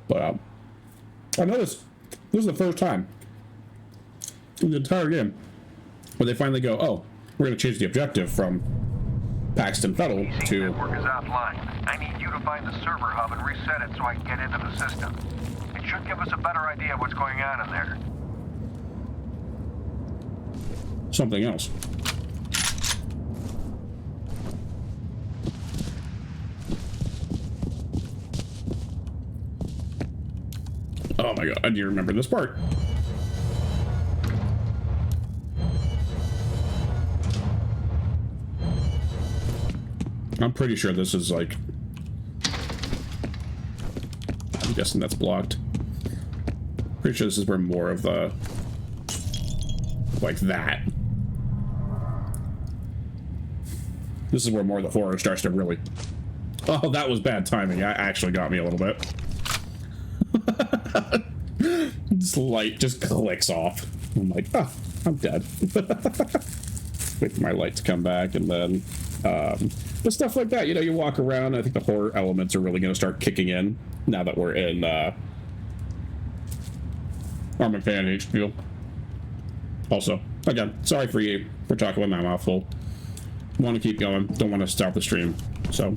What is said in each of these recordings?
But I noticed this is the first time in the entire game where they finally go, oh, we're going to change the objective from Paxton Fettle to... network is offline. I need you to find the server hub and reset it so I can get into the system. It should give us a better idea of what's going on in there. Something else. Oh my god, I do remember this part. I'm pretty sure this is like... I'm guessing that's blocked. Pretty sure this is where more of the... like that. This is where more of the horror starts to really... Oh, that was bad timing. That actually got me a little bit. This light just clicks off. I'm like, oh, I'm dead. Wait for my light to come back, and then but stuff like that, you know, you walk around. I think the horror elements are really going to start kicking in now that we're in Armored Fan HQ. Also, again, sorry for you for talking with my mouth full. Want to keep going, don't want to stop the stream, so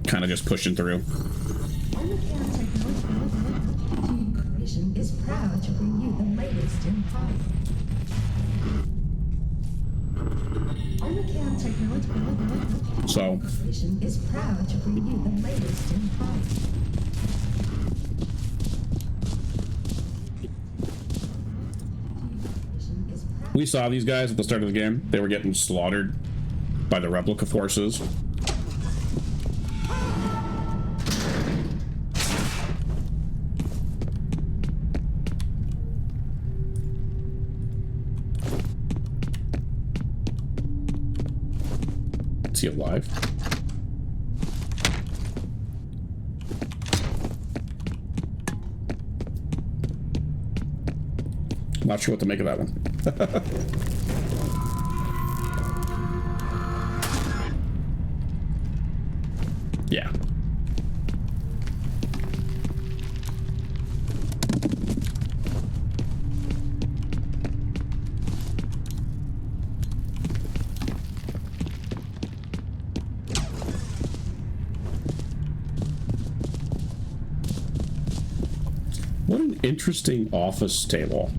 kind of just pushing through. Is proud to bring you the latest in pipe. So Is proud to bring you the latest in pipe. we saw these guys at the start of the game. They were getting slaughtered by the replica forces. Is he alive? Not sure what to make of that one. Yeah. What an interesting office table.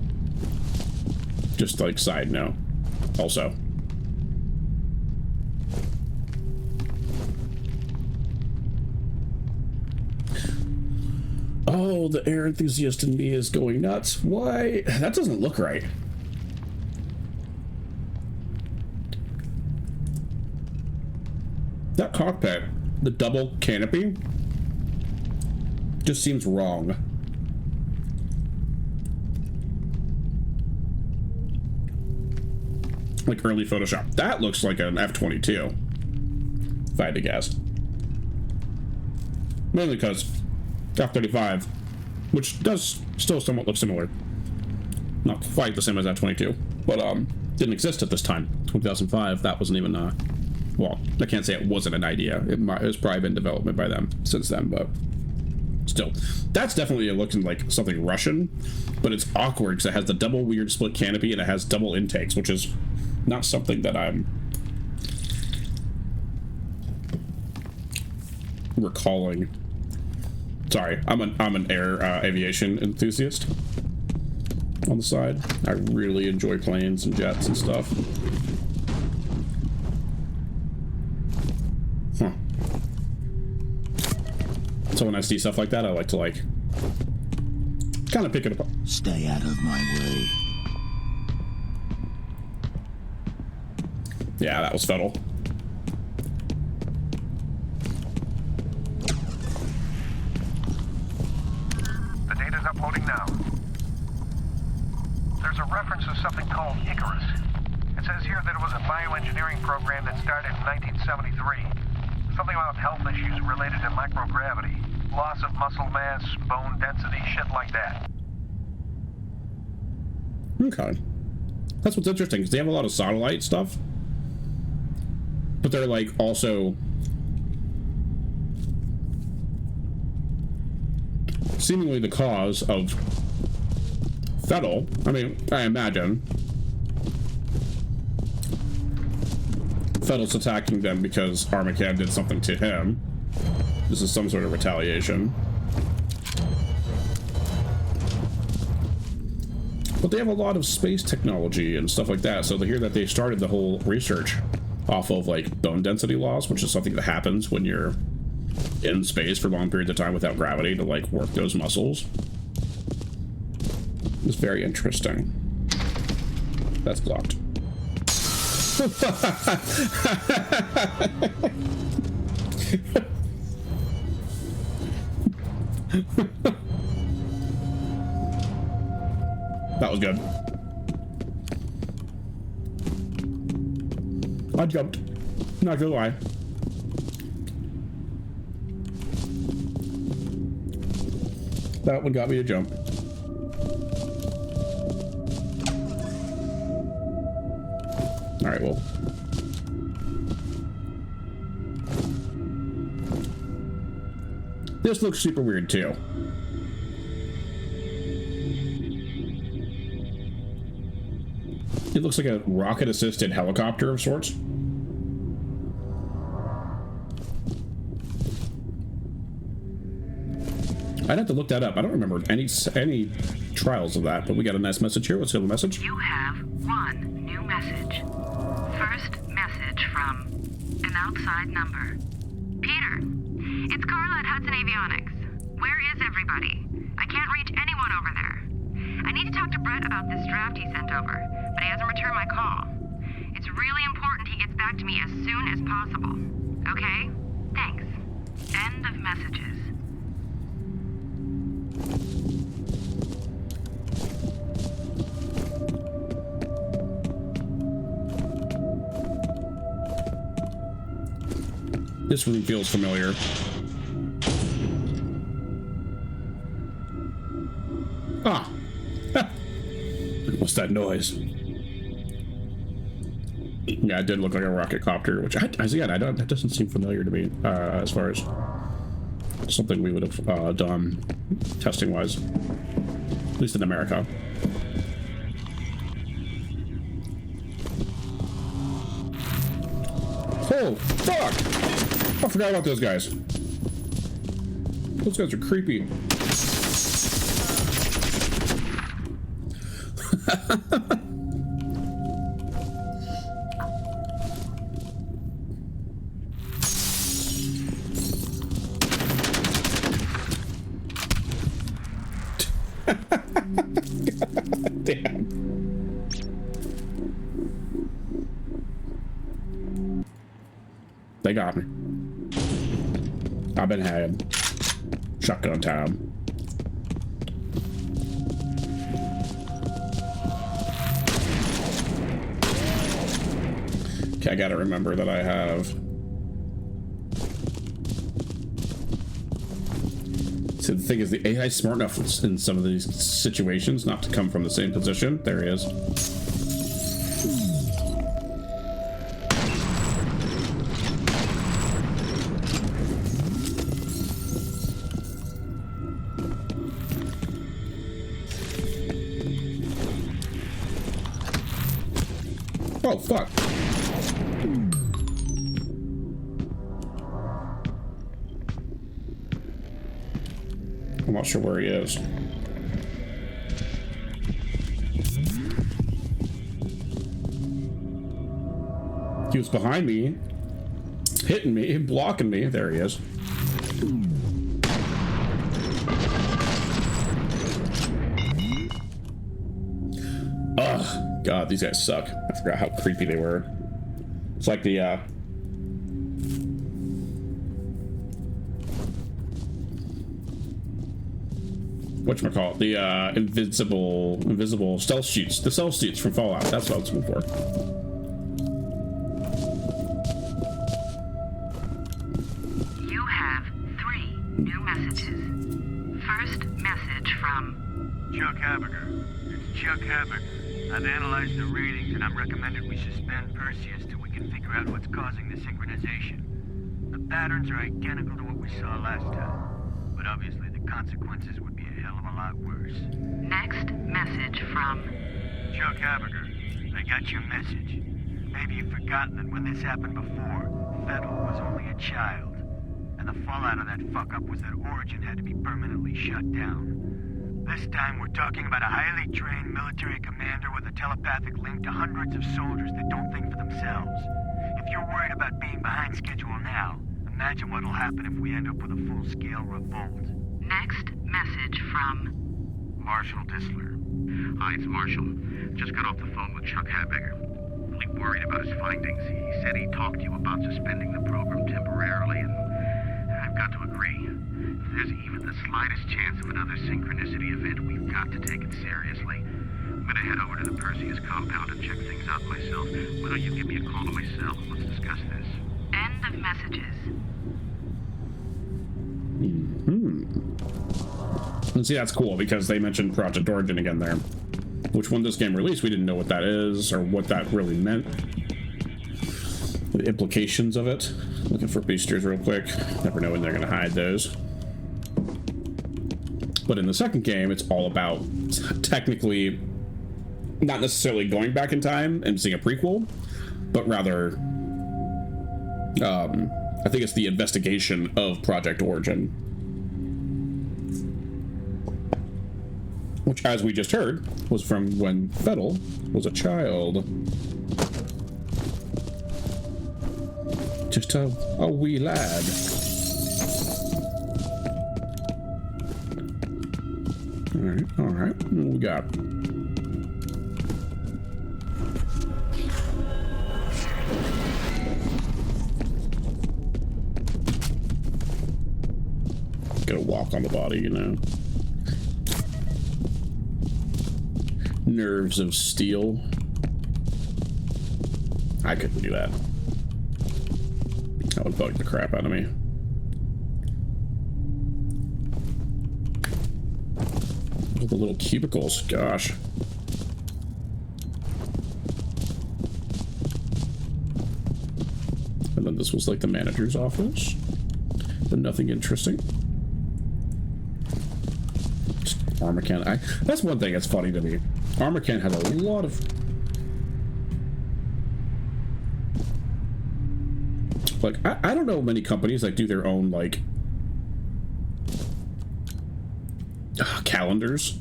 Just like side note. Also. Oh, the air enthusiast in me is going nuts. Why? That doesn't look right. That cockpit, the double canopy, just seems wrong. Like early Photoshop. That looks like an F-22, if I had to guess. Mainly because F-35, which does still somewhat look similar. Not quite the same as F-22, but didn't exist at this time. 2005, that wasn't even well, I can't say it wasn't an idea. It's probably been development by them since then, but still. That's definitely looking like something Russian, but it's awkward because it has the double weird split canopy and it has double intakes, which is not something that I'm recalling. Sorry, I'm an air aviation enthusiast on the side. I really enjoy planes and jets and stuff. Huh. So when I see stuff like that, I like to kind of pick it apart. Stay out of my way. Yeah, that was Fettle. The data's uploading now. There's a reference to something called Icarus. It says here that it was a bioengineering program that started in 1973. Something about health issues related to microgravity, loss of muscle mass, bone density, shit like that. Okay. That's what's interesting, because they have a lot of satellite stuff. But they're like also seemingly the cause of Fettel. I mean, I imagine Fettel's attacking them because Armacan did something to him. This is some sort of retaliation. But they have a lot of space technology and stuff like that, so to hear that they started the whole research off of, like, bone density loss, which is something that happens when you're in space for long periods of time without gravity to, like, work those muscles. It's very interesting. That's blocked. That was good. I jumped. Not gonna lie. That one got me to jump. Alright, well. This looks super weird too. It looks like a rocket-assisted helicopter of sorts. I'd have to look that up. I don't remember any trials of that, but we got a nice message here. Let's go to the message. You have one new message. First message from an outside number. Peter, it's Carla at Hudson Avionics. Where is everybody? I can't reach anyone over there. I need to talk to Brett about this draft he sent over, but he hasn't returned my call. It's really important he gets back to me as soon as possible. Okay? Thanks. End of messages. This room feels familiar. Ah! What's that noise? Yeah, it did look like a rocket copter, which again, that doesn't seem familiar to me as far as something we would have done testing wise, at least in America. Oh, fuck! I forgot about those guys. Those guys are creepy. Damn. They got me. I've been had. Shotgun time. Okay, I gotta remember that I have. So the thing is, the AI is smart enough in some of these situations not to come from the same position. There he is. Oh, fuck. I'm not sure where he is. He was behind me, hitting me, blocking me. There he is. Ugh, God, these guys suck. I forgot how creepy they were. It's like the, whatchamacallit, the, invisible stealth shoots. The stealth shoots from Fallout. That's what I was looking for. You have 3 new messages. First message from Chuck Haberger. It's Chuck Haberger. I've analyzed the readings and I'm recommending we suspend Perseus till we can figure out what's causing the synchronization. The patterns are identical to what we saw last time, but obviously the consequences would be a hell of a lot worse. Next message from... Chuck Haberger, I got your message. Maybe you've forgotten that when this happened before, Fettel was only a child. And the fallout of that fuck-up was that Origin had to be permanently shut down. This time we're talking about a highly trained military commander with a telepathic link to hundreds of soldiers that don't think for themselves. If you're worried about being behind schedule now, imagine what'll happen if we end up with a full-scale revolt. Next message from... Marshal Disler. Hi, it's Marshall. Just got off the phone with Chuck Habeger. Really worried about his findings. He said he talked to you about suspending the program temporarily, and I've got to agree. If there's even the slightest chance of another synchronicity event, we've got to take it seriously. I'm gonna head over to the Perseus compound and check things out myself. Why don't you give me a call on my cell? Let's discuss this. End of messages. And see, that's cool because they mentioned Project Origin again there. Which when this game released, we didn't know what that is or what that really meant. The implications of it. Looking for boosters real quick. Never know when they're gonna hide those. But in the second game, it's all about technically not necessarily going back in time and seeing a prequel, but rather I think it's the investigation of Project Origin, which, as we just heard, was from when Fettel was a child. Just a wee lad. All right. What we got? Get a walk on the body, you know. Nerves of steel. I couldn't do that. That would bug the crap out of me. Look at the little cubicles, gosh. And then this was like the manager's office, but nothing interesting. Armachan. That's one thing that's funny to me. Armachan had a lot of... Like, I don't know many companies that do their own, like... calendars.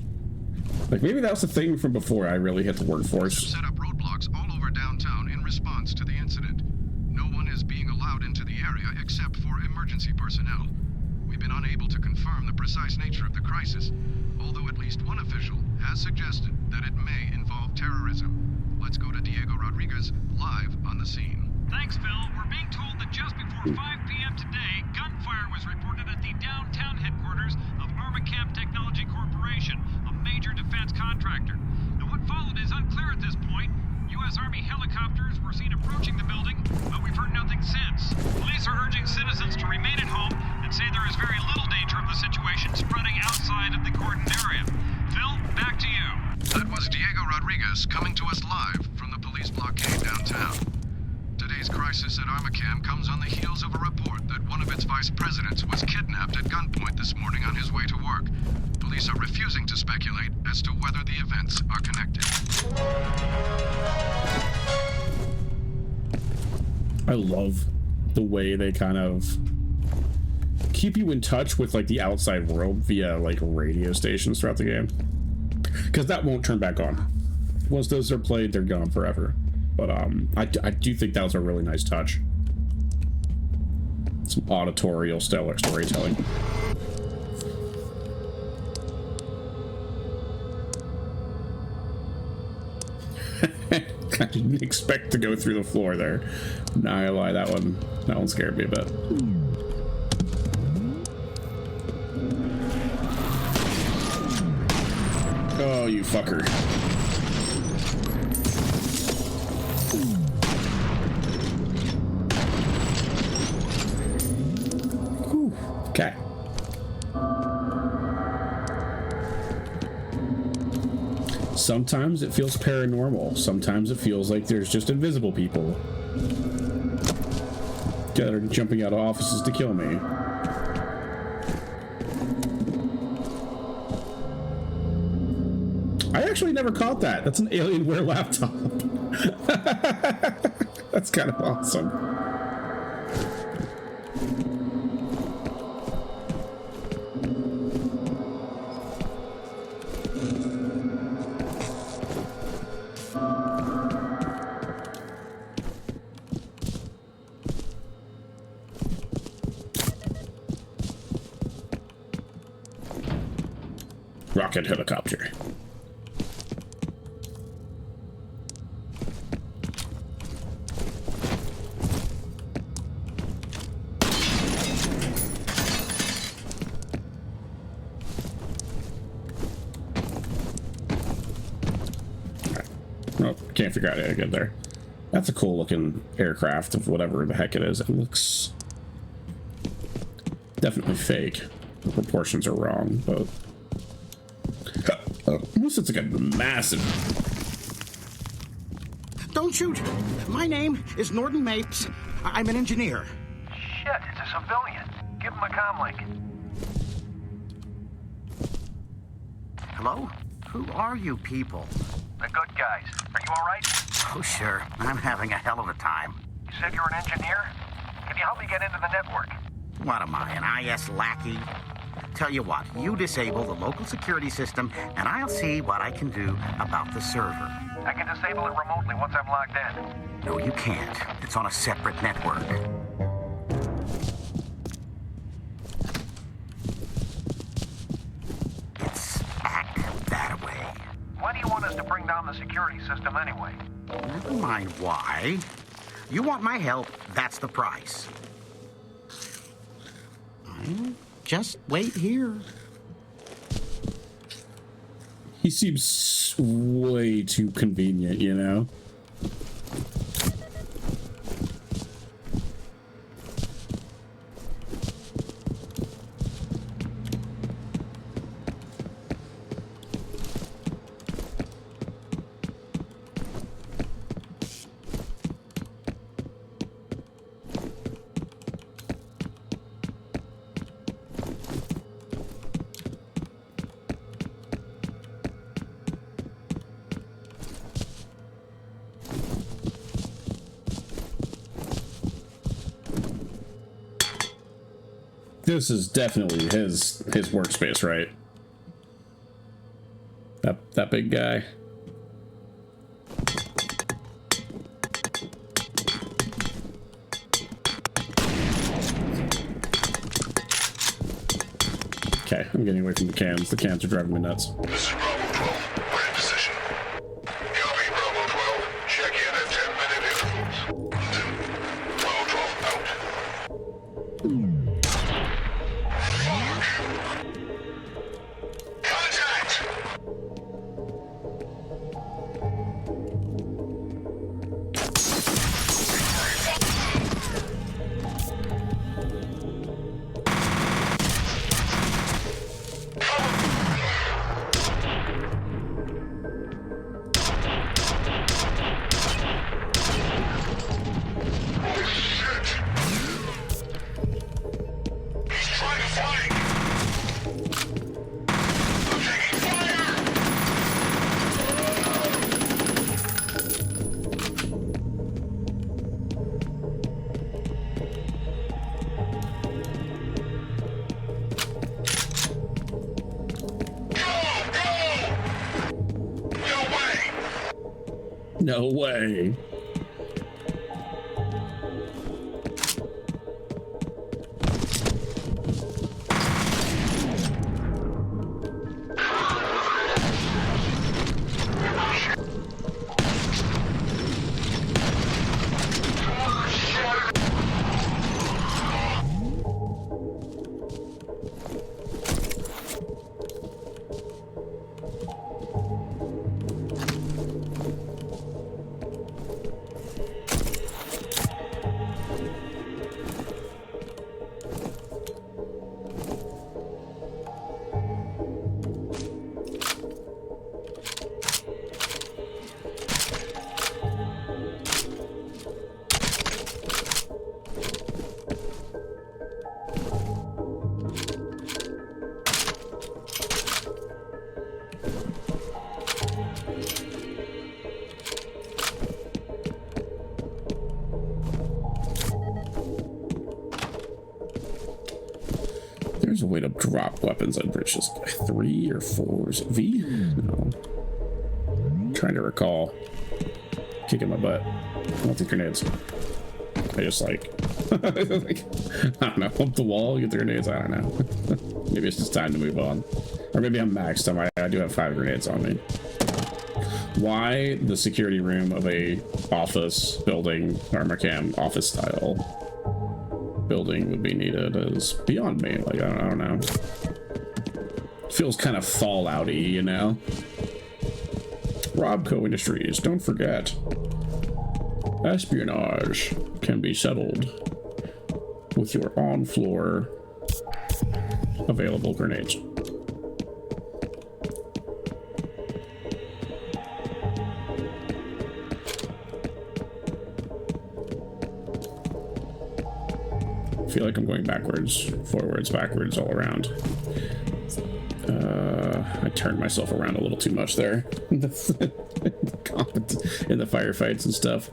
Like, maybe that was the thing from before I really hit the workforce. Set up roadblocks all over downtown in response to the incident. No one is being allowed into the area except for emergency personnel. We've been unable to confirm the precise nature of the crisis, although at least one official has suggested that it may involve terrorism. Let's go to Diego Rodriguez live on the scene. Thanks, Phil. We're being told that just before 5 p.m. today, gunfire was reported at the downtown headquarters of Armacam Technology Corporation, a major defense contractor. Now, what followed is unclear at this point. U.S. Army helicopters were seen approaching the building, but we've heard nothing since. Police are urging citizens to remain at home and say there is very little danger of the situation spreading outside of the cordoned area. Phil, back to you. That was Diego Rodriguez coming to us live from the police blockade downtown. Today's crisis at Armacam comes on the heels of a report that one of its vice presidents was kidnapped at gunpoint this morning on his way to work. Police are refusing to speculate as to whether the events are connected. I love the way they kind of keep you in touch with like the outside world via like radio stations throughout the game, because that won't turn back on. Once those are played, they're gone forever. But I do think that was a really nice touch. Some auditorial stellar storytelling. I didn't expect to go through the floor there. Not gonna lie, that one scared me a bit. Oh, you fucker. Whew. Okay. Sometimes it feels paranormal. Sometimes it feels like there's just invisible people that are jumping out of offices to kill me. I actually never caught that. That's an Alienware laptop. That's kind of awesome. Rocket helicopter. Oh, can't figure out how to get there. That's a cool looking aircraft of whatever the heck it is. It looks definitely fake. The proportions are wrong, but at least it's like a massive. Don't shoot! My name is Norton Mapes. I'm an engineer. Shit, it's a civilian. Give him a comm link. Hello? Who are you people? The good guys. Are you all right? Oh, sure. I'm having a hell of a time. You said you're an engineer? Can you help me get into the network? What am I, an IS lackey? Tell you what, you disable the local security system, and I'll see what I can do about the server. I can disable it remotely once I'm logged in. No, you can't. It's on a separate network. It's back that way. Why do you want us to bring down the security system anyway? Never mind why. You want my help, that's the price. Just wait here. He seems way too convenient, you know? This is definitely his workspace, right? That big guy. Okay, I'm getting away from the cans. The cans are driving me nuts. This is Bravo 12. We're in position. Copy, Bravo 12. Check in at 10-minute intervals. Bravo 12 out. Contact! No way. There's a way to drop weapons on bridges. 3 or 4 V? No. I'm trying to recall. Kicking my butt. I don't think grenades. I just like, like, I don't know, up the wall, get the grenades. I don't know. Maybe it's just time to move on. Or maybe I'm maxed on I do have 5 grenades on me. Why the security room of a office building, armor cam office style building would be needed is beyond me. Like, I don't know. Feels kind of Fallout-y, you know? Robco Industries, don't forget. Espionage can be settled with your on-floor available grenades. I feel like I'm going backwards, forwards, backwards, all around. I turned myself around a little too much there in the firefights and stuff.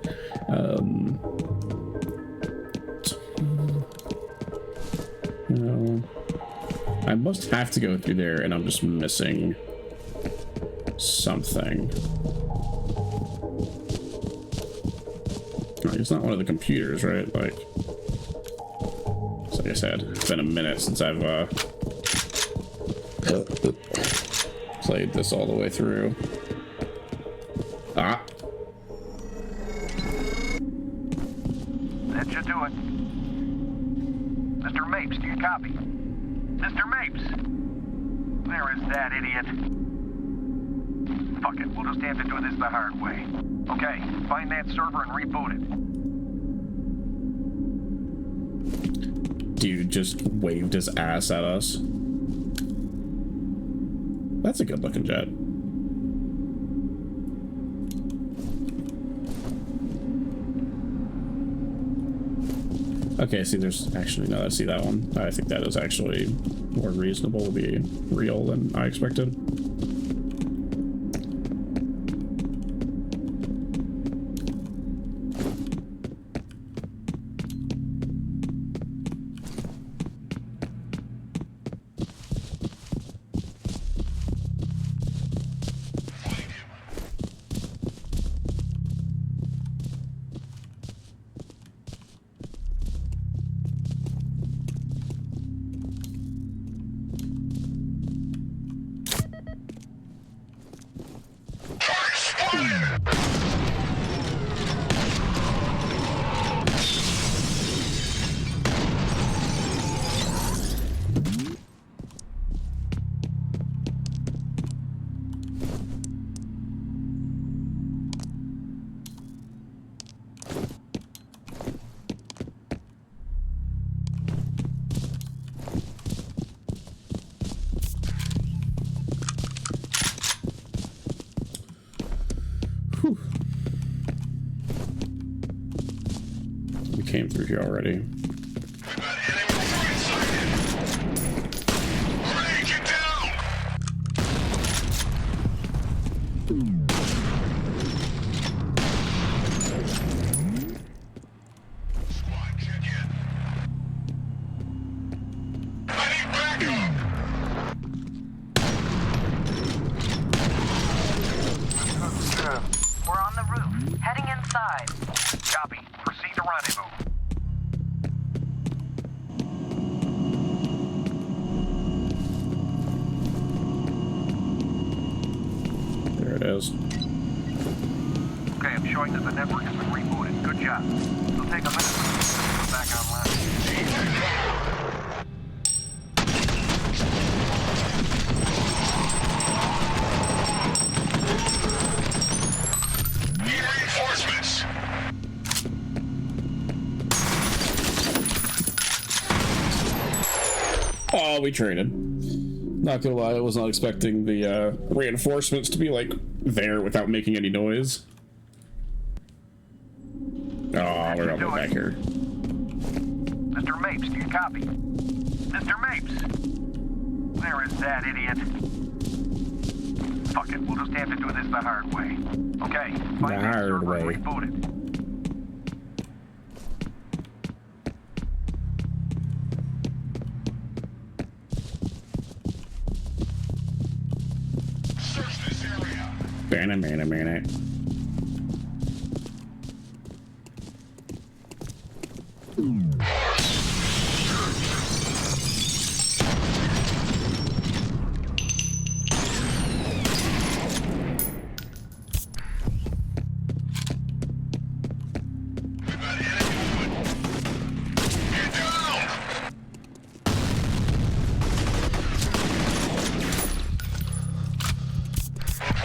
I must have to go through there, and I'm just missing something. It's not one of the computers, right? Like I said, it's been a minute since I've played this all the way through. Ah. That should do it. Mr. Mapes, do you copy? Mr. Mapes! There is that idiot. Fuck it, we'll just have to do this the hard way. Okay, find that server and reboot it. Dude just waved his ass at us. That's a good looking jet. Okay, see, there's actually, no, I see that one. I think that is actually more reasonable to be real than I expected. Came through here already. We're on the roof, heading inside. Copy. Proceed to rendezvous. There it is. Okay, I'm showing that the network has been rebooted. Good job. It'll take a minute for the system to come back online. Reinforcements. Oh, we traded. Not gonna lie, I was not expecting the reinforcements to be like there without making any noise. Oh, we're gonna go back here. Mr. Mapes, do you copy? Mr. Mapes! There is that idiot. Fuck it, we'll just have to do this the hard way. Okay, find that server and reboot it. Banana.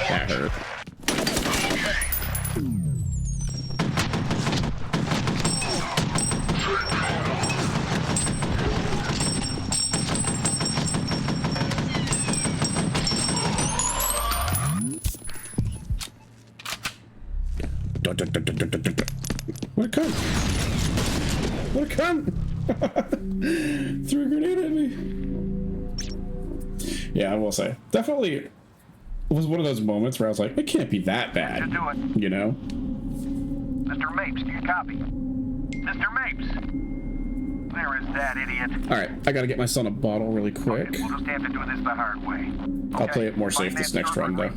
That hurt. What a cunt! What a cunt! Threw a grenade at me. Yeah, I will say, definitely was one of those moments where I was like, it can't be that bad. Should do it. You know? Mr. Mapes, do you copy? Mr. Mapes! There is that idiot. Alright, I gotta get my son a bottle really quick. We'll just have to do this the hard way. I'll play it more safe this next run, though.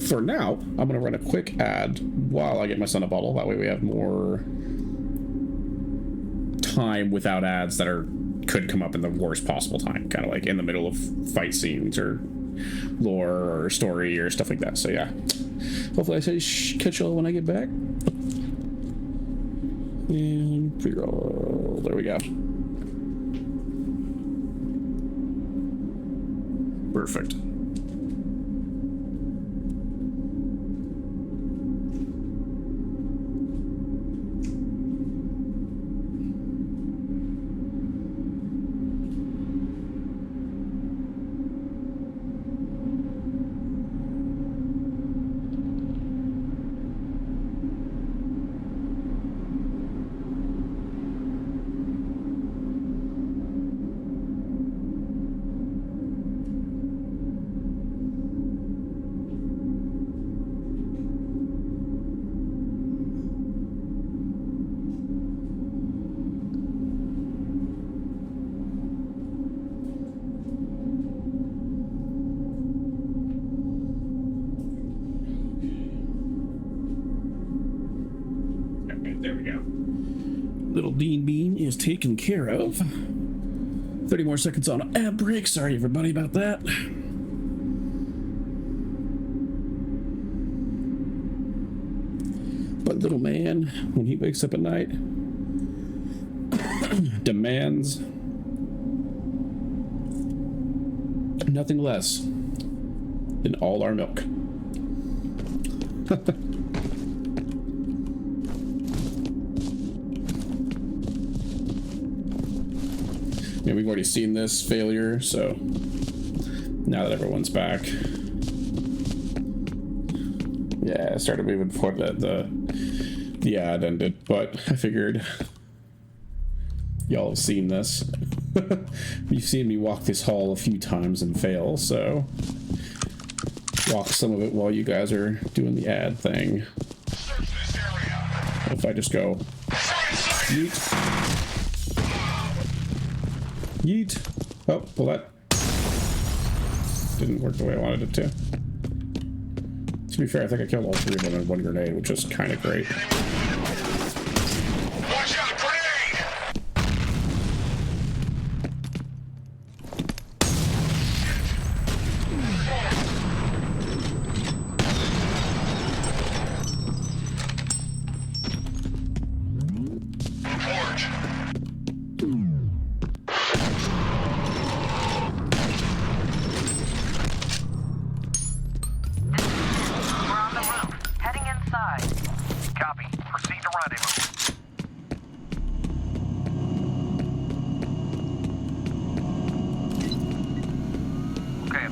For now, I'm gonna run a quick ad while I get my son a bottle. That way we have more time without ads that could come up in the worst possible time. Kind of like in the middle of fight scenes or lore or story or stuff like that. So yeah, hopefully I say catch y'all when I get back. And pre-roll. There we go. Perfect. There we go. Little Dean Bean is taken care of. 30 more seconds on ad break. Sorry, everybody, about that. But little man, when he wakes up at night, demands nothing less than all our milk. Yeah, we've already seen this failure, so now that everyone's back. Yeah, I started moving before the ad ended, but I figured y'all have seen this. You've seen me walk this hall a few times and fail, so walk some of it while you guys are doing the ad thing. If I just go yeet. Yeet. Oh, well that didn't work the way I wanted it to. To be fair, I think I killed all three of them in one grenade, which is kind of great. Watch out, grenade!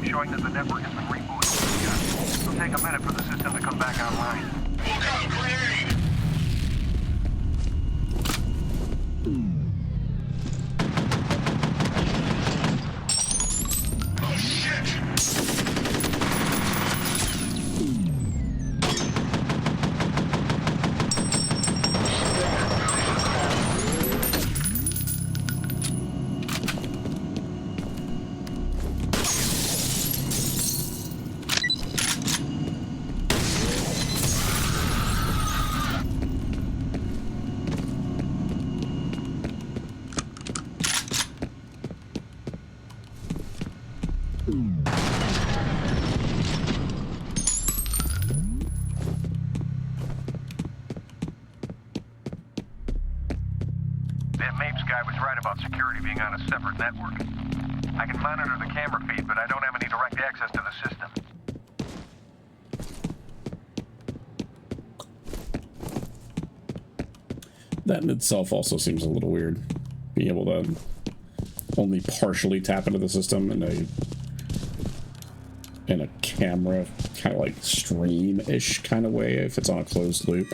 Showing that the network has been rebooted. It'll take a minute for the system to come back online. Look out, grenade! Oh, shit! That Mapes guy was right about security being on a separate network. I can monitor the camera feed, but I don't have any direct access to the system. That in itself also seems a little weird. Being able to only partially tap into the system in a camera kind of like stream-ish kind of way if it's on a closed loop.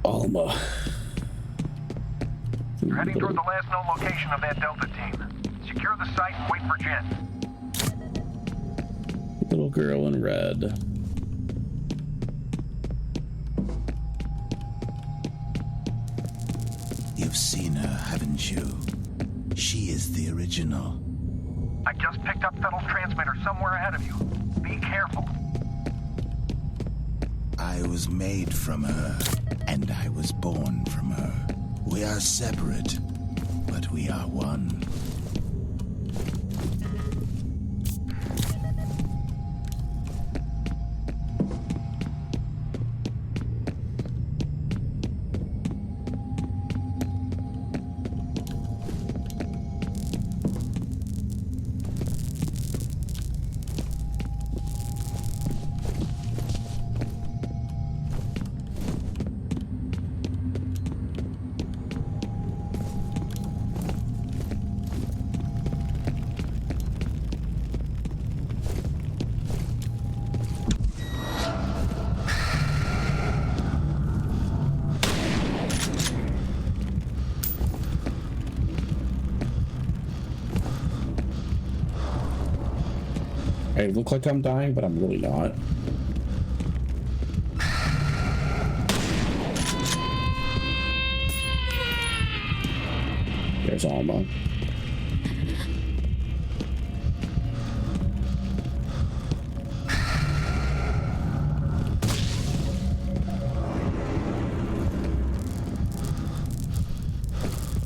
Alma. You're heading toward the last known location of that Delta team. Secure the site and wait for Jen. Little girl in red. You've seen her, haven't you? She is the original. I just picked up Federal's transmitter somewhere ahead of you. Be careful. I was made from her, and I was born from her. We are separate, but we are one. I look like I'm dying, but I'm really not. There's Alma.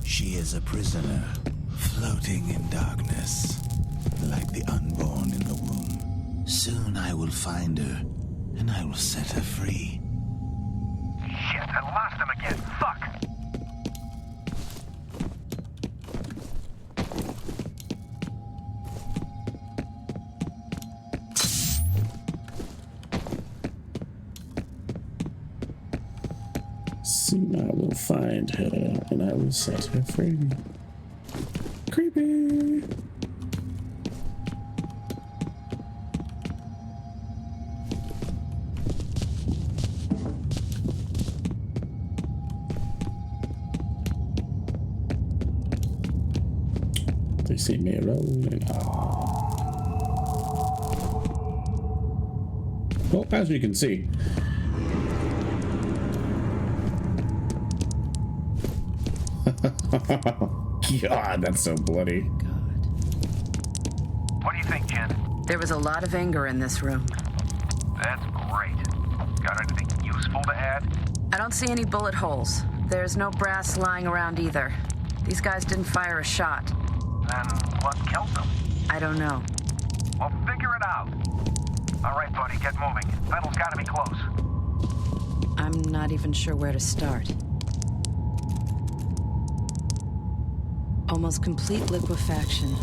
She is a prisoner, floating in darkness, like the unborn in the womb. Soon I will find her, and I will set her free. Shit, I lost him again. Fuck. Soon I will find her, and I will set her free. Creepy. They see me rolling. Well, as you can see, God, that's so bloody. What do you think, Jen? There was a lot of anger in this room. That's great. Got anything useful to add? I don't see any bullet holes. There's no brass lying around either. These guys didn't fire a shot. Then what killed them? I don't know. Well, figure it out. All right, buddy, get moving. Federal's got to be close. I'm not even sure where to start. Almost complete liquefaction.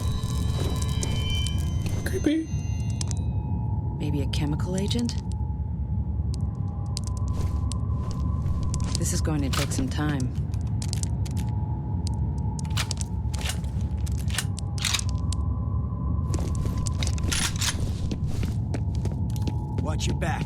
Creepy. Maybe a chemical agent? This is going to take some time. Watch your back.